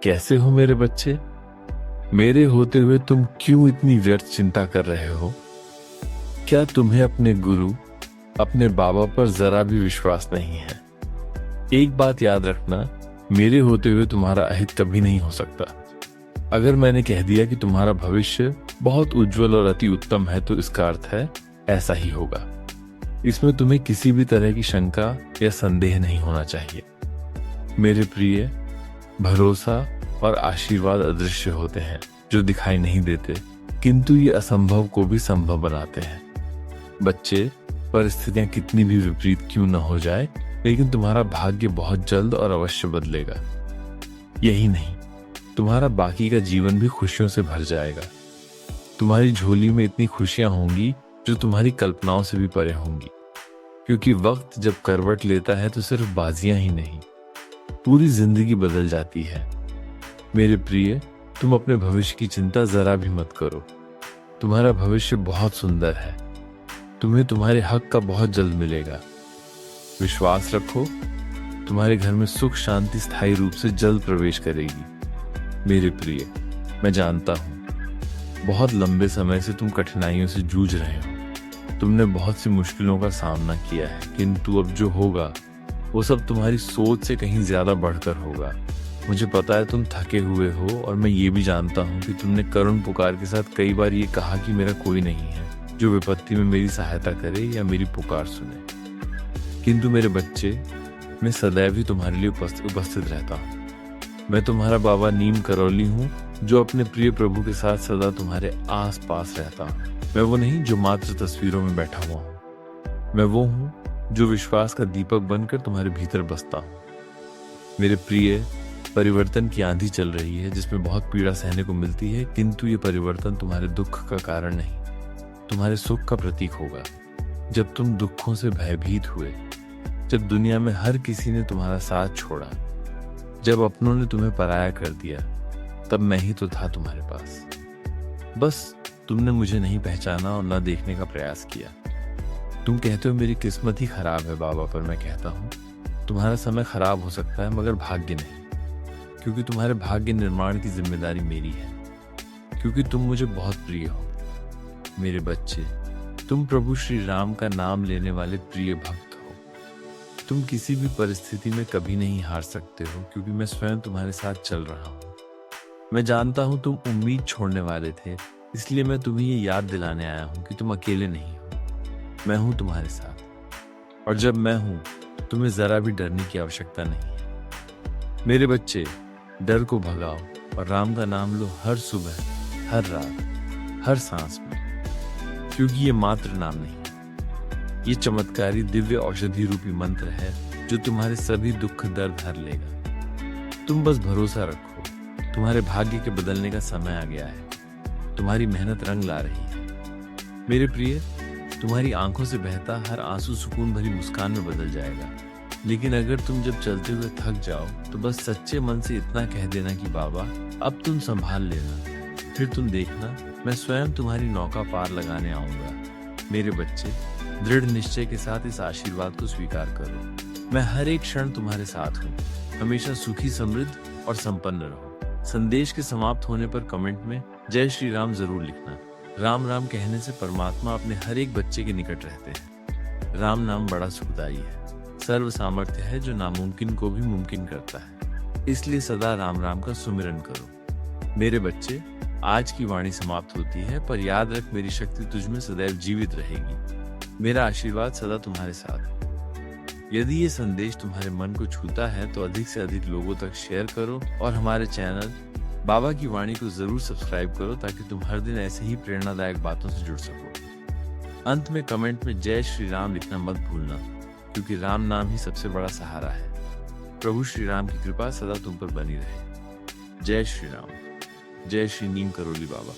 कैसे हो मेरे बच्चे? मेरे होते हुए तुम क्यों इतनी व्यर्थ चिंता कर रहे हो? क्या तुम्हें अपने गुरु, अपने बाबा पर जरा भी विश्वास नहीं है? एक बात याद रखना, मेरे होते हुए तुम्हारा अहित कभी नहीं हो सकता। अगर मैंने कह दिया कि तुम्हारा भविष्य बहुत उज्जवल और अति उत्तम है, तो इसका अर्थ है ऐसा ही होगा। इसमें तुम्हें किसी भी तरह की शंका या संदेह नहीं होना चाहिए। मेरे प्रिय, भरोसा और आशीर्वाद अदृश्य होते हैं, जो दिखाई नहीं देते, किंतु ये असंभव को भी संभव बनाते हैं। बच्चे, परिस्थितियां कितनी भी विपरीत क्यों न हो जाए, लेकिन तुम्हारा भाग्य बहुत जल्द और अवश्य बदलेगा। यही नहीं, तुम्हारा बाकी का जीवन भी खुशियों से भर जाएगा। तुम्हारी झोली में इतनी खुशियां होंगी जो तुम्हारी कल्पनाओं से भी परे होंगी, क्योंकि वक्त जब करवट लेता है तो सिर्फ बाजियां ही नहीं, पूरी जिंदगी बदल जाती है। मेरे प्रिय, तुम अपने भविष्य की चिंता जरा भी मत करो। तुम्हारा भविष्य बहुत सुंदर है। तुम्हें तुम्हारे हक का बहुत जल्द मिलेगा। विश्वास रखो, तुम्हारे घर में सुख शांति स्थायी रूप से जल्द प्रवेश करेगी। मेरे प्रिय, मैं जानता हूं बहुत लंबे समय से तुम कठिनाइयों से जूझ रहे हो। तुमने बहुत सी मुश्किलों का सामना किया है, किंतु अब जो होगा वो सब तुम्हारी सोच से कहीं ज्यादा बढ़कर होगा। मुझे पता है तुम थके हुए हो, और मैं ये भी जानता हूँ कि तुमने करुण पुकार के साथ कई बार ये कहा कि मेरा कोई नहीं है जो विपत्ति में मेरी सहायता करे या मेरी पुकार सुने। किंतु मेरे बच्चे, मैं सदैव ही तुम्हारे लिए उपस्थित रहता हूँ। मैं तुम्हारा बाबा नीम करौली हूँ, जो अपने प्रिय प्रभु के साथ सदा तुम्हारे आस पास रहता हूँ। मैं वो नहीं जो मात्र तस्वीरों में बैठा हुआ हूँ। मैं वो हूँ जो विश्वास का दीपक बनकर तुम्हारे भीतर बसता हूँ। मेरे प्रिय, परिवर्तन की आंधी चल रही है, जिसमें बहुत पीड़ा सहने को मिलती है, किंतु ये परिवर्तन तुम्हारे दुख का कारण नहीं, तुम्हारे सुख का प्रतीक होगा। जब तुम दुखों से भयभीत हुए, जब दुनिया में हर किसी ने तुम्हारा साथ छोड़ा, जब अपनों ने तुम्हें पराया कर दिया, तब मैं ही तो था तुम्हारे पास। बस तुमने मुझे नहीं पहचाना और न देखने का प्रयास किया। तुम कहते हो मेरी किस्मत ही खराब है बाबा, पर मैं कहता हूँ तुम्हारा समय खराब हो सकता है, मगर भाग्य नहीं, क्योंकि तुम्हारे भाग्य निर्माण की जिम्मेदारी मेरी है, क्योंकि तुम मुझे बहुत प्रिय हो। मेरे बच्चे, तुम प्रभु श्री राम का नाम लेने वाले प्रिय भक्त हो। तुम किसी भी परिस्थिति में कभी नहीं हार सकते हो, क्योंकि मैं स्वयं तुम्हारे साथ चल रहा हूँ। मैं जानता हूँ तुम उम्मीद छोड़ने वाले थे, इसलिए मैं तुम्हें ये याद दिलाने आया हूँ कि तुम अकेले नहीं हो। मैं हूँ तुम्हारे साथ, और जब मैं हूँ, तुम्हें जरा भी डरने की आवश्यकता नहीं है। मेरे बच्चे, डर को भगाओ और राम का नाम लो हर सुबह, हर रात, हर सांस में, क्योंकि ये मात्र नाम नहीं, ये चमत्कारी दिव्य औषधि रूपी मंत्र है जो तुम्हारे सभी दुख दर्द हर लेगा। तुम बस भरोसा रखो, तुम्हारे भाग्य के बदलने का समय आ गया है। तुम्हारी मेहनत रंग ला रही है। मेरे प्रिय, तुम्हारी आंखों से बहता हर आंसू सुकून भरी मुस्कान में बदल जाएगा। लेकिन अगर तुम जब चलते हुए थक जाओ, तो बस सच्चे मन से इतना कह देना कि बाबा अब तुम संभाल लेना। फिर तुम देखना, मैं स्वयं तुम्हारी नौका पार लगाने आऊंगा। मेरे बच्चे, दृढ़ निश्चय के साथ इस आशीर्वाद को स्वीकार करो। मैं हर एक क्षण तुम्हारे साथ हूँ। हमेशा सुखी, समृद्ध और संपन्न रहो। संदेश के समाप्त होने पर कमेंट में जय श्री राम जरूर लिखना। राम राम कहने से परमात्मा अपने हर एक बच्चे के निकट रहते हैं। राम नाम बड़ा सुखदाई है, सर्व सामर्थ्य है जो नामुमकिन को भी मुमकिन करता है। इसलिए सदा राम राम का सुमिरन करो। मेरे बच्चे, आज की वाणी समाप्त होती है, पर याद रख, मेरी शक्ति तुझमें सदैव जीवित रहेगी। मेरा आशीर्वाद सदा तुम्हारे साथ। यदि ये संदेश तुम्हारे मन को छूता है तो अधिक से अधिक लोगों तक शेयर करो, और हमारे चैनल बाबा की वाणी को जरूर सब्सक्राइब करो, ताकि तुम हर दिन ऐसे ही प्रेरणादायक बातों से जुड़ सको। अंत में कमेंट में जय श्री राम लिखना मत भूलना, क्योंकि राम नाम ही सबसे बड़ा सहारा है। प्रभु श्री राम की कृपा सदा तुम पर बनी रहे। जय श्री राम। जय श्री नीम करौली बाबा।